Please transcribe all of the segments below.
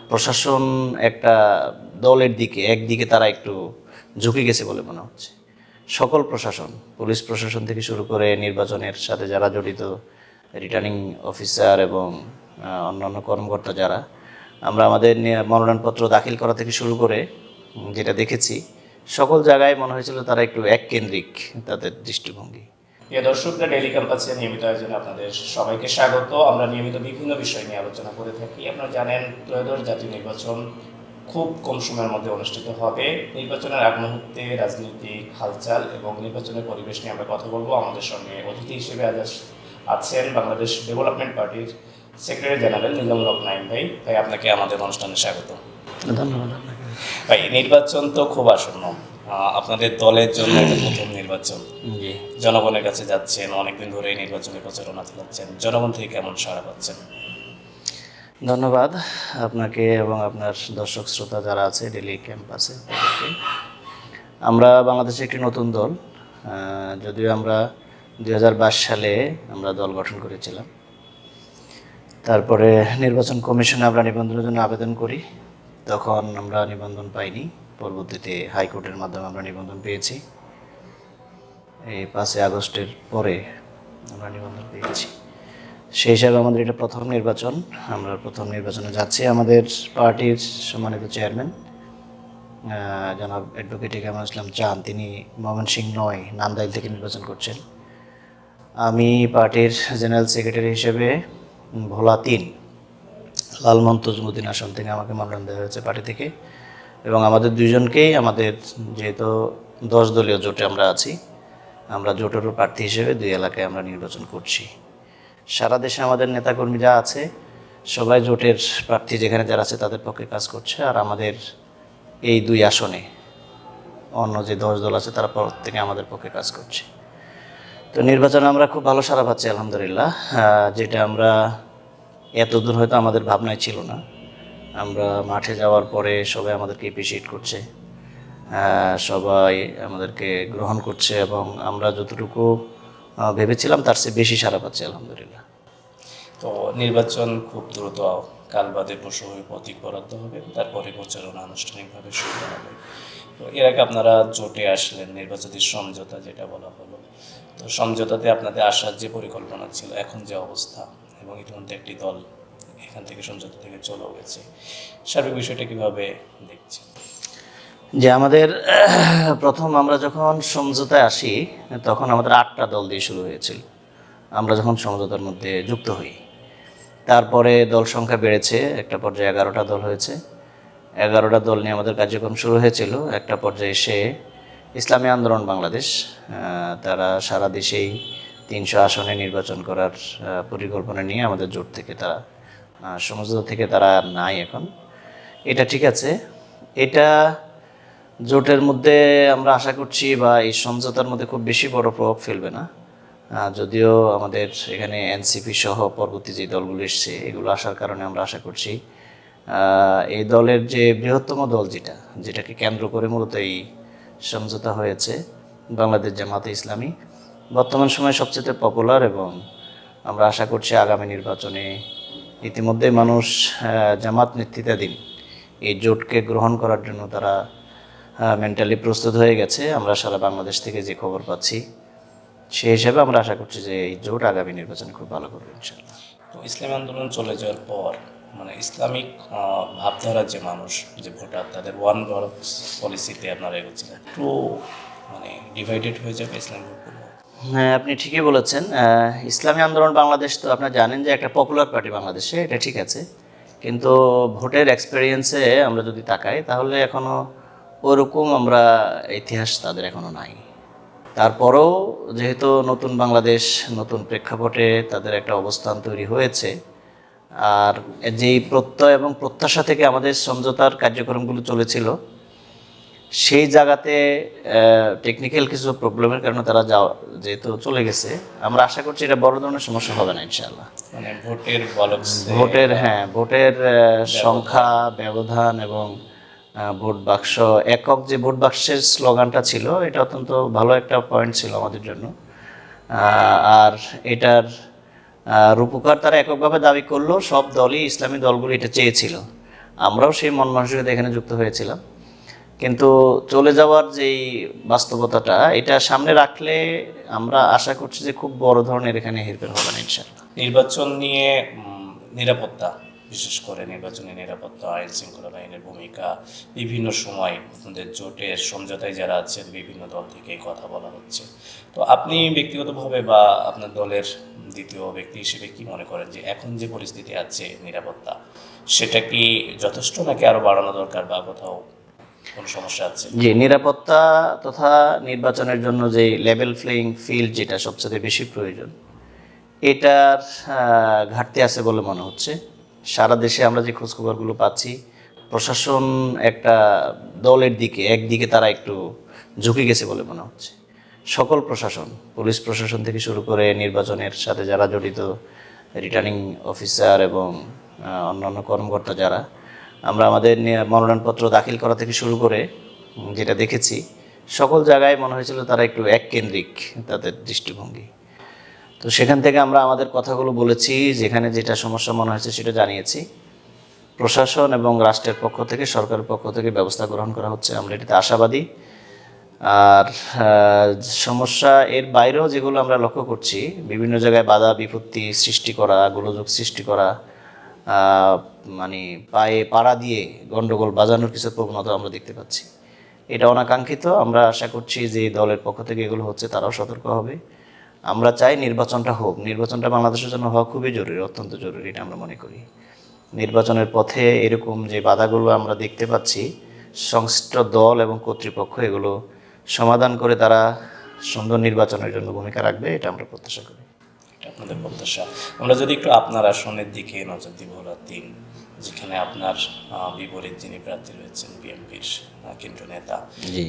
প্রশাসন একটা দলের দিকে একদিকে তারা একটু ঝুঁকে গেছে বলে মনে হচ্ছে। সকল প্রশাসন, পুলিশ প্রশাসন থেকে শুরু করে নির্বাচনের সাথে যারা জড়িত, রিটার্নিং অফিসার এবং অন্যান্য কর্মকর্তা যারা, আমরা আমাদের মনোনয়নপত্র দাখিল করা থেকে শুরু করে যেটা দেখেছি, সকল জায়গায় মনে হয়েছিল তারা একটু এককেন্দ্রিক তাদের দৃষ্টিভঙ্গি। প্রিয় দর্শকরা, ডেইলি ক্যাম্পাসে নিয়মিত আয়োজনে আপনাদের সবাইকে স্বাগত। আমরা নিয়মিত বিভিন্ন বিষয় নিয়ে আলোচনা করে থাকি। আপনারা জানেন, ত্রয়োদশ জাতীয় নির্বাচন খুব কম সময়ের মধ্যে অনুষ্ঠিত হবে। নির্বাচনের আগ মুহূর্তে রাজনৈতিক হালচাল এবং নির্বাচনের পরিবেশ নিয়ে আমরা কথা বলবো। আমাদের সঙ্গে অতিথি হিসেবে আজ আছেন বাংলাদেশ ডেভেলপমেন্ট পার্টির সেক্রেটারি জেনারেল নিজামুল হক নাঈম ভাই। ভাই, আপনাকে আমাদের অনুষ্ঠানে স্বাগত। ধন্যবাদ আপনাকে। ভাই, নির্বাচন তো খুব আসন্ন, আপনাদের দলের জন্য এটা প্রথম নির্বাচন। জি, জনগণের কাছে যাচ্ছেন, অনেকদিন ধরে নির্বাচনী প্রচারণা চালাচ্ছেন, জনগণ থেকে কেমন সাড়া পাচ্ছেন? ধন্যবাদ আপনাকে এবং আপনার দর্শক শ্রোতা যারা আছে ডেইলি ক্যাম্পাসে তাদেরকে। আমরা বাংলাদেশে একটি নতুন দল, যদিও আমরা 2022 সালে আমরা দল গঠন করেছিলাম। তারপরে নির্বাচন কমিশনে আমরা নিবন্ধনের জন্য আবেদন করি, তখন আমরা নিবন্ধন পাইনি। পরবর্তীতে হাইকোর্টের মাধ্যমে আমরা নিবন্ধন পেয়েছি। এই 5 আগস্টের পরে আমরা নিবন্ধন পেয়েছি। সেই হিসাবে আমাদের এটা প্রথম নির্বাচন, আমরা প্রথম নির্বাচনে যাচ্ছি। আমাদের পার্টির সম্মানিত চেয়ারম্যান জনাব অ্যাডভোকেট কামরুল ইসলাম চান, তিনি ময়মনসিংহ 9 নান্দাইল থেকে নির্বাচন করছেন। আমি পার্টির জেনারেল সেক্রেটারি হিসেবে ভোলা 3 লালমোহন তজুমুদ্দিন আসন থেকে আমাকে মনোনয়ন দেওয়া হয়েছে পার্টি থেকে। এবং আমাদের দুইজনকেই, আমাদের যেহেতু 10 দলীয় জোটে আমরা আছি, আমরা জোটেরও প্রার্থী হিসেবে 2 এলাকায় আমরা নির্বাচন করছি। সারা দেশে আমাদের নেতাকর্মী যা আছে সবাই জোটের প্রার্থী যেখানে যারা আছে তাদের পক্ষে কাজ করছে, আর আমাদের এই 2 আসনে অন্য যে 10 দল আছে তারা প্রত্যেকে আমাদের পক্ষে কাজ করছে। তো নির্বাচনে আমরা খুব ভালো সাড়া পাচ্ছি আলহামদুলিল্লাহ, যেটা আমরা এতদূর হয়তো আমাদের ভাবনায় ছিল না। আমরা মাঠে যাওয়ার পরে সবাই আমাদেরকে অ্যাপ্রিশিয়েট করছে, সবাই আমাদেরকে গ্রহণ করছে এবং আমরা যতটুকু ভেবেছিলাম তার চেয়ে বেশি সাড়া পাচ্ছি আলহামদুলিল্লাহ। তো নির্বাচন খুব দ্রুত, কাল বাদে পরশু প্রতীক বরাদ্দ হবে, তারপরে প্রচারণা আনুষ্ঠানিকভাবে শুরু হবে। তো এর আগে আপনারা জোটে আসলেন, নির্বাচনী সমঝোতা যেটা বলা হলো, তো সমঝোতাতে আপনাদের আসার যে পরিকল্পনা ছিল, এখন যে অবস্থা, এবং ইতিমধ্যে একটি দল এখান থেকে সমঝোতা থেকে চলেও গেছে, সার্বিক বিষয়টা কীভাবে দেখছেন? যে আমাদের প্রথম আমরা যখন সমঝোতায় আসি তখন আমাদের 8টা দল দিয়ে শুরু হয়েছিল। আমরা যখন সমঝোতার মধ্যে যুক্ত হই, তারপরে দল সংখ্যা বেড়েছে, একটা পর্যায়ে 11টা দল হয়েছে। 11টা দল নিয়ে আমাদের কার্যক্রম শুরু হয়েছিল। একটা পর্যায়ে এসে ইসলামী আন্দোলন বাংলাদেশ, তারা সারা দেশেই 300 আসনে নির্বাচন করার পরিকল্পনা নিয়ে আমাদের জোট থেকে তারা, সমঝোতা থেকে তারা নাই এখন। এটা ঠিক আছে, এটা জোটের মধ্যে আমরা আশা করছি বা এই সমঝোতার মধ্যে খুব বেশি বড় প্রভাব ফেলবে না। যদিও আমাদের এখানে এনসিপি সহ পরবর্তী যে দলগুলো এসছে এগুলো আসার কারণে আমরা আশা করছি এই দলের যে বৃহত্তম দল যেটাকে কেন্দ্র করে মূলত এই সমঝোতা হয়েছে, বাংলাদেশ জামাতে ইসলামী, বর্তমান সময়ে সবচেয়ে পপুলার, এবং আমরা আশা করছি আগামী নির্বাচনে ইতিমধ্যে মানুষ জামাত নেতৃত্বাধীন এই জোটকে গ্রহণ করার জন্য তারা মেন্টালি প্রস্তুত হয়ে গেছে। আমরা সারা বাংলাদেশ থেকে যে খবর পাচ্ছি সেই হিসাবে আমরা আশা করছি যে এই জোট আগামী নির্বাচনে খুব ভালো করবে ইনশাআল্লাহ। তো ইসলামী আন্দোলন চলে যাওয়ার পর, মানে ইসলামিক ভাবধারার যে মানুষ, যে ভোটার, তাদের ওয়ান বক্স পলিসিতে আপনারা এগোচ্ছিলেন, একটু মানে ডিভাইডেড হয়ে যাবে ইসলামিক ভোটগুলো। হ্যাঁ, আপনি ঠিকই বলেছেন। ইসলামী আন্দোলন বাংলাদেশ তো আপনারা জানেন যে একটা পপুলার পার্টি বাংলাদেশে, এটা ঠিক আছে, কিন্তু ভোটের এক্সপেরিয়েন্সে আমরা যদি তাকাই তাহলে এখনও ওরকম আমরা ইতিহাস তাদের এখনও নাই। তারপরেও যেহেতু নতুন বাংলাদেশ, নতুন প্রেক্ষাপটে তাদের একটা অবস্থান তৈরি হয়েছে, আর যেই প্রত্যয় এবং প্রত্যাশা থেকে আমাদের সমঝোতার কার্যক্রমগুলো চলেছিল, সেই জায়গাতে টেকনিক্যাল কিছু প্রবলেমের কারণে তারা যেহেতু চলে গেছে, আমরা আশা করছি এটা বড় ধরনের সমস্যা হবে না ইনশাআল্লাহ। মানে ভোটের ভোটের সংখ্যা, ব্যবধান এবং ভোট বাক্স, একক যে ভোট বাক্সের স্লোগানটা ছিল, এটা অত্যন্ত ভালো একটা পয়েন্ট ছিল আমাদের জন্য। আর এটার রূপকার তারা এককভাবে দাবি করলো, সব দলই, ইসলামী দলগুলো এটা চেয়েছিল। আমরাও সেই মন মানসিকতা এখানে যুক্ত হয়েছিলাম, কিন্তু চলে যাওয়ার যেই বাস্তবতাটা এটা সামনে রাখলে আমরা আশা করছি যে খুব বড় ধরনের এখানে হেরফের হবে না ইনশাআল্লাহ। নির্বাচন নিয়ে নিরাপত্তা, বিশেষ করে নির্বাচনী নিরাপত্তা, আইন শৃঙ্খলা বাহিনীর ভূমিকা, বিভিন্ন সময় আপনাদের জোটের সমঝোতায় যারা আছেন বিভিন্ন দল থেকে এই কথা বলা হচ্ছে। তো আপনি ব্যক্তিগতভাবে বা আপনার দলের দ্বিতীয় ব্যক্তি হিসেবে কি মনে করেন যে এখন যে পরিস্থিতি আছে নিরাপত্তা, সেটা কি যথেষ্ট নাকি আরও বাড়ানো দরকার বা কোথাও কোনো সমস্যা আছে? জি, নিরাপত্তা তথা নির্বাচনের জন্য যে লেভেল প্লেইং ফিল্ড যেটা সবচেয়ে বেশি প্রয়োজন, এটার ঘাটতি আছে বলে মনে হচ্ছে। সারা দেশে আমরা যে খোঁজখবরগুলো পাচ্ছি, প্রশাসন একটা দলের দিকে একদিকে তারা একটু ঝুঁকে গেছে বলে মনে হচ্ছে। সকল প্রশাসন, পুলিশ প্রশাসন থেকে শুরু করে নির্বাচনের সাথে যারা জড়িত, রিটার্নিং অফিসার এবং অন্যান্য কর্মকর্তা যারা, আমরা আমাদের মনোনয়নপত্র দাখিল করা থেকে শুরু করে যেটা দেখেছি, সকল জায়গায় মনে হয়েছিল তারা একটু এককেন্দ্রিক তাদের দৃষ্টিভঙ্গি। তো সেখান থেকে আমরা আমাদের কথাগুলো বলেছি, যেখানে যেটা সমস্যা মনে হয়েছে সেটা জানিয়েছি। প্রশাসন এবং রাষ্ট্রের পক্ষ থেকে, সরকারের পক্ষ থেকে ব্যবস্থা গ্রহণ করা হচ্ছে, আমরা এটাতে আশাবাদী। আর সমস্যা এর বাইরেও যেগুলো আমরা লক্ষ্য করছি, বিভিন্ন জায়গায় বাধা বিপত্তি সৃষ্টি করা, গোলযোগ সৃষ্টি করা, মানে পায়ে পাড়া দিয়ে গণ্ডগোল বাজানোর কিছু প্রবণতা আমরা দেখতে পাচ্ছি। এটা অনাকাঙ্ক্ষিত। আমরা আশা করছি যে দলের পক্ষ থেকে এগুলো হচ্ছে তারাও সতর্ক হবে। আমরা চাই নির্বাচনটা হোক, নির্বাচনটা বাংলাদেশের জন্য হওয়া খুবই জরুরি, অত্যন্ত জরুরি, এটা আমরা মনে করি। নির্বাচনের পথে এরকম যে বাধাগুলো আমরা দেখতে পাচ্ছি, সংশ্লিষ্ট দল এবং কর্তৃপক্ষ এগুলো সমাধান করে তারা সুন্দর নির্বাচনের জন্য ভূমিকা রাখবে, এটা আমরা প্রত্যাশা করি। এটা আপনাদের প্রত্যাশা। আমরা যদি একটু আপনার আসনের দিকে নজর দিব, রাত-দিন, যেখানে আপনার বিপরীত যিনি প্রার্থী রয়েছেন বিএনপির কেন্দ্রীয় নেতা,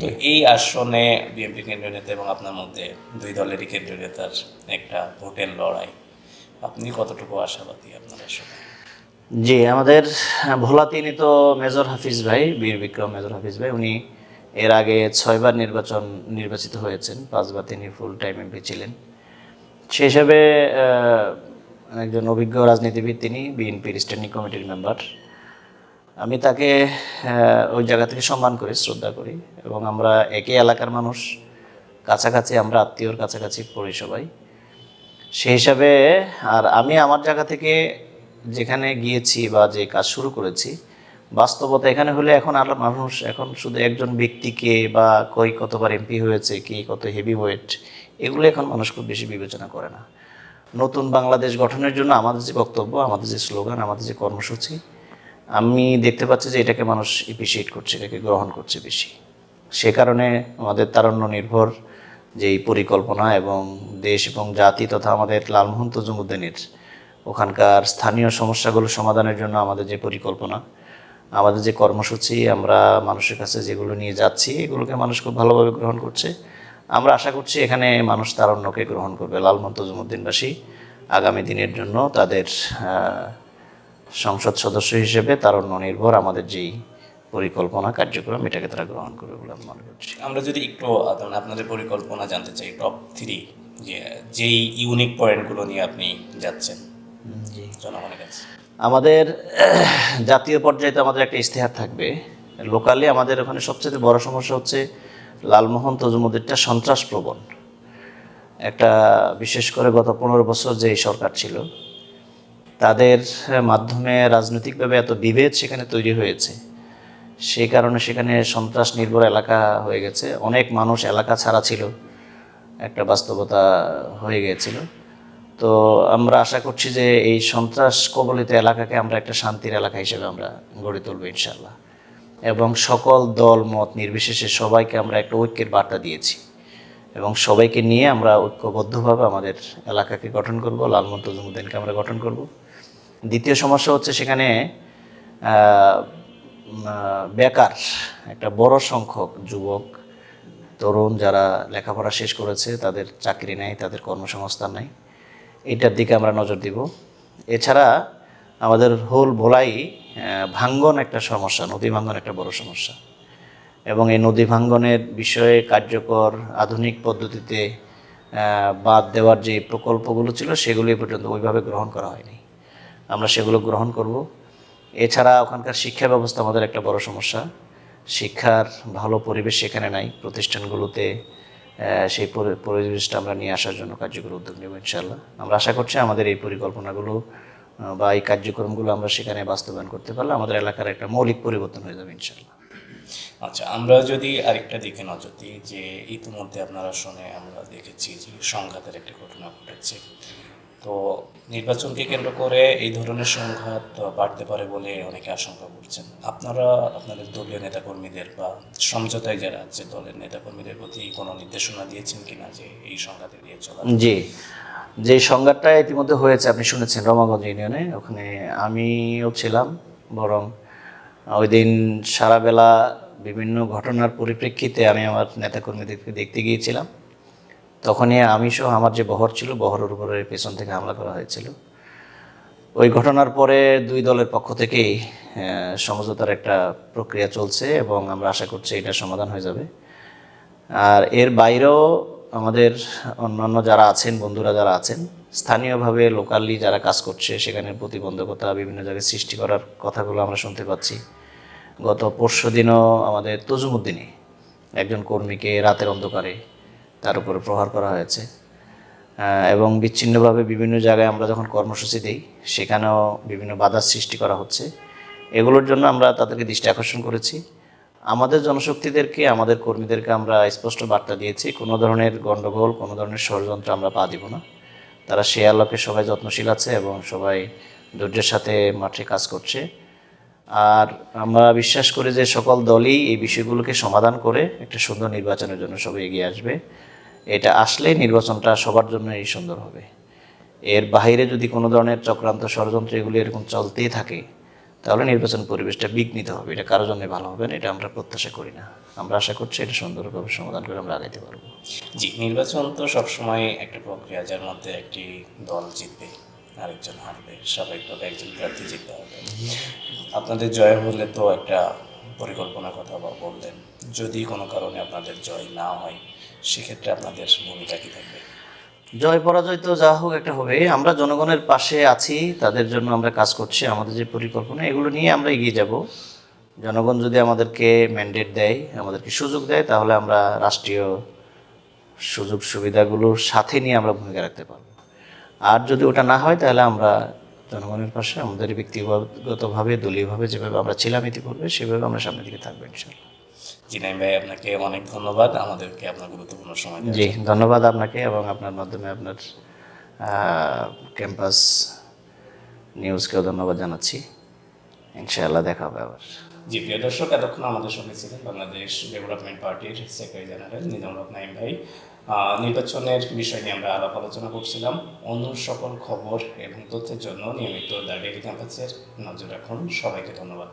তো এই আসনে বিএনপি কেন্দ্রীয় নেতা এবং আপনার মধ্যে দুই দলেরই কেন্দ্রীয় নেতার একটা ভোটের লড়াই, আপনি কতটুকু আশাবাদী আপনার আসনে? জি, আমাদের ভোলা তিনি তো মেজর হাফিজ ভাই, বীর বিক্রম মেজর হাফিজ ভাই, উনি এর আগে 6 বার নির্বাচিত হয়েছেন, 5 বার তিনি ফুল টাইম এমপি ছিলেন। সেই হিসাবে একজন অভিজ্ঞ রাজনীতিবিদ তিনি, বিএনপির স্ট্যান্ডিং কমিটির মেম্বার। আমি তাকে ওই জায়গা থেকে সম্মান করি, শ্রদ্ধা করি, এবং আমরা একই এলাকার মানুষ, কাছাকাছি, আমরা আত্মীয়র কাছাকাছি পড়ি সবাই। সেই হিসাবে আর আমি আমার জায়গা থেকে যেখানে গিয়েছি বা যে কাজ শুরু করেছি, বাস্তবতা এখানে হলে এখন আর মানুষ এখন শুধু একজন ব্যক্তিকে বা কতবার এমপি হয়েছে, কি কত হেভি ওয়েট, এগুলো এখন মানুষ খুব বেশি বিবেচনা করে না। নতুন বাংলাদেশ গঠনের জন্য আমাদের যে বক্তব্য, আমাদের যে স্লোগান, আমাদের যে কর্মসূচি, আমি দেখতে পাচ্ছি যে এটাকে মানুষ এপ্রিসিয়েট করছে, এটাকে গ্রহণ করছে বেশি। সে কারণে আমাদের তারুণ্য নির্ভর যেই পরিকল্পনা এবং দেশ এবং জাতি তথা আমাদের লালমোহন তজুমুদ্দিনের ওখানকার স্থানীয় সমস্যাগুলো সমাধানের জন্য আমাদের যে পরিকল্পনা, আমাদের যে কর্মসূচি, আমরা মানুষের কাছে যেগুলো নিয়ে যাচ্ছি, এগুলোকে মানুষ খুব ভালোভাবে গ্রহণ করছে। আমরা আশা করছি এখানে মানুষ তারুণ্যকে গ্রহণ করবে। লালমোহন তজুমুদ্দিনবাসী আগামী দিনের জন্য তাদের সংসদ সদস্য হিসেবে তারুণ্য নির্ভর আমাদের যেই পরিকল্পনা কার্যক্রম, এটাকে তারা গ্রহণ করবে বলে আমি মনে করছি। আমরা যদি একটু আপনাদের পরিকল্পনা জানতে চাই, টপ 3 যেই ইউনিক পয়েন্টগুলো নিয়ে আপনি যাচ্ছেন জনগণের কাছে। আমাদের জাতীয় পর্যায়ে তো আমাদের একটা ইশতেহার থাকবে। লোকালি আমাদের ওখানে সবচেয়ে বড় সমস্যা হচ্ছে লালমোহন তজুমুদ্দিনটা সন্ত্রাসপ্রবণ একটা, বিশেষ করে গত 15 বছর যে সরকার ছিল, তাদের মাধ্যমে রাজনৈতিকভাবে এত বিভেদ সেখানে তৈরি হয়েছে, সেই কারণে সেখানে সন্ত্রাস নির্ভর এলাকা হয়ে গেছে। অনেক মানুষ এলাকা ছাড়া ছিল, একটা বাস্তবতা হয়ে গিয়েছিল। তো আমরা আশা করছি যে এই সন্ত্রাস কবলিত এলাকাকে আমরা একটা শান্তির এলাকা হিসেবে আমরা গড়ে তুলব ইনশাআল্লাহ, এবং সকল দল মত নির্বিশেষে সবাইকে আমরা একটা ঐক্যের বার্তা দিয়েছি, এবং সবাইকে নিয়ে আমরা ঐক্যবদ্ধভাবে আমাদের এলাকাকে গঠন করব, লালমোহন তজুমুদ্দিনকে আমরা গঠন করব। দ্বিতীয় সমস্যা হচ্ছে সেখানে বেকার একটা বড় সংখ্যক যুবক তরুণ যারা লেখাপড়া শেষ করেছে, তাদের চাকরি নেই, তাদের কর্মসংস্থান নেই, এটার দিকে আমরা নজর দিব। এছাড়া আমাদের হোল ভোলাই ভাঙ্গন একটা সমস্যা, নদী ভাঙ্গন একটা বড় সমস্যা, এবং এই নদী ভাঙ্গনের বিষয়ে কার্যকর আধুনিক পদ্ধতিতে বাঁধ দেওয়ার যে প্রকল্পগুলো ছিল সেগুলি পর্যন্ত ওইভাবে গ্রহণ করা হয়নি। আমরা সেগুলো গ্রহণ করব। এছাড়া ওখানকার শিক্ষা ব্যবস্থা আমাদের একটা বড় সমস্যা। শিক্ষার ভালো পরিবেশ সেখানে নাই। প্রতিষ্ঠানগুলোতে সেই পরিবেশটা আমরা নিয়ে আসার জন্য কার্যকর উদ্যোগ নেব ইনশাআল্লাহ। আমরা আশা করছি আমাদের এই পরিকল্পনাগুলো বা এই কার্যক্রমগুলো আমরা সেখানে বাস্তবায়ন করতে পারলে আমাদের এলাকার একটা মৌলিক পরিবর্তন হয়ে যাবে ইনশাআল্লাহ। আচ্ছা, আমরা যদি আরেকটা দিকে নজর দিই, যে ইতিমধ্যে আপনারা শুনে আমরা দেখেছি যে সংঘাতের একটা ঘটনা ঘটেছে। তো নির্বাচনকে কেন্দ্র করে এই ধরনের সংঘাত বাড়তে পারে বলে অনেকে আশঙ্কা করছেন। আপনারা আপনাদের দলীয় নেতাকর্মীদের বা সমঝোতায় যারা আছে দলের নেতাকর্মীদের প্রতি কোনো নির্দেশনা দিয়েছেন কিনা যে এই সংঘাত এড়িয়ে চলা? জি, যে সংঘাতটা ইতিমধ্যে হয়েছে আপনি শুনেছেন রমাগঞ্জ ইউনিয়নে, ওখানে আমিও ছিলাম। বরং ওই দিন সারা বেলা বিভিন্ন ঘটনার পরিপ্রেক্ষিতে আমি আমার নেতাকর্মীদেরকে দেখতে গিয়েছিলাম। তখনই আমি সহ আমার যে বহর ছিল, বহরের উপরে পেছন থেকে হামলা করা হয়েছিল। ওই ঘটনার পরে দুই দলের পক্ষ থেকেই সমঝোতার একটা প্রক্রিয়া চলছে এবং আমরা আশা করছি এটা সমাধান হয়ে যাবে। আর এর বাইরেও আমাদের অন্যান্য যারা আছেন, বন্ধুরা যারা আছেন, স্থানীয়ভাবে লোকালি যারা কাজ করছে সেখানে প্রতিবন্ধকতা বিভিন্ন জায়গায় সৃষ্টি করার কথাগুলো আমরা শুনতে পাচ্ছি। গত পরশু দিনও আমাদের তজুমুদ্দিনে একজন কর্মীকে রাতের অন্ধকারে তার উপরে প্রহার করা হয়েছে। এবং বিচ্ছিন্নভাবে বিভিন্ন জায়গায় আমরা যখন কর্মসূচি দিই সেখানেও বিভিন্ন বাধার সৃষ্টি করা হচ্ছে। এগুলোর জন্য আমরা তাদেরকে দৃষ্টি আকর্ষণ করেছি। আমাদের জনশক্তিদেরকে, আমাদের কর্মীদেরকে আমরা স্পষ্ট বার্তা দিয়েছি, কোনো ধরনের গণ্ডগোল, কোনো ধরনের ষড়যন্ত্র আমরা পা দিব না। তারা সে আলোকে সবাই যত্নশীল আছে এবং সবাই ধৈর্যের সাথে মাঠে কাজ করছে। আর আমরা বিশ্বাস করি যে সকল দলই এই বিষয়গুলোকে সমাধান করে একটা সুন্দর নির্বাচনের জন্য সবাই এগিয়ে আসবে। এটা আসলে নির্বাচনটা সবার জন্যই সুন্দর হবে। এর বাইরে যদি কোনো ধরনের চক্রান্ত, ষড়যন্ত্র এগুলি এরকম চলতেই থাকে তাহলে নির্বাচন পরিবেশটা বিঘ্নিত হবে। এটা কারোর জন্য ভালো হবে না, এটা আমরা প্রত্যাশা করি না। আমরা আশা করছি এটা সুন্দরভাবে সমাধান করে আমরা আগাইতে পারবো। জি, নির্বাচন তো সবসময় একটা প্রক্রিয়া, যার মধ্যে একটি দল জিতবে, আরেকজন হারবে, স্বাভাবিকভাবে একজন প্রার্থী জিততে হবে। আপনাদের জয় হলে তো একটা পরিকল্পনার কথা বললেন, যদি কোনো কারণে আপনাদের জয় না হয় সেক্ষেত্রে আপনাদের ভূমিকা কী থাকবে? জয় পরাজয় তো যা হোক একটা হবে। আমরা জনগণের পাশে আছি, তাদের জন্য আমরা কাজ করছি। আমাদের যে পরিকল্পনা এগুলো নিয়ে আমরা এগিয়ে যাব। জনগণ যদি আমাদেরকে ম্যান্ডেট দেয়, আমাদেরকে সুযোগ দেয়, তাহলে আমরা রাষ্ট্রীয় সুযোগ সুবিধাগুলোর সাথে নিয়ে আমরা ভূমিকা রাখতে পারবো। আর যদি ওটা না হয় তাহলে আমরা জনগণের পাশে আমাদের ব্যক্তিগতভাবে, দলীয়ভাবে যেভাবে আমরা ছিলাম ইতিপূর্বে সেভাবে আমরা সামনের দিকে থাকবো ইনশাআল্লাহ। জি নাইম ভাই, আপনাকে অনেক ধন্যবাদ আমাদেরকে আপনার গুরুত্বপূর্ণ সময় দেওয়ার জি, জন্য। ধন্যবাদ আপনাকে এবং আপনার মাধ্যমে আপনার ক্যাম্পাস নিউজকেও ধন্যবাদ জানাচ্ছি। ইনশাআল্লাহ দেখা হবে আবার। জি প্রিয় দর্শক, এতক্ষণ আমাদের সঙ্গে ছিলেন বাংলাদেশ ডেভেলপমেন্ট পার্টির সেক্রেটারি জেনারেল নিজামুল হক নাঈম ভাই। নির্বাচনের বিষয় নিয়ে আমরা আলাপ আলোচনা করছিলাম। অন্য সকল খবর এবং তথ্যের জন্য নিয়মিত দ্য ডেইলি ক্যাম্পাসের নজর রাখুন। সবাইকে ধন্যবাদ।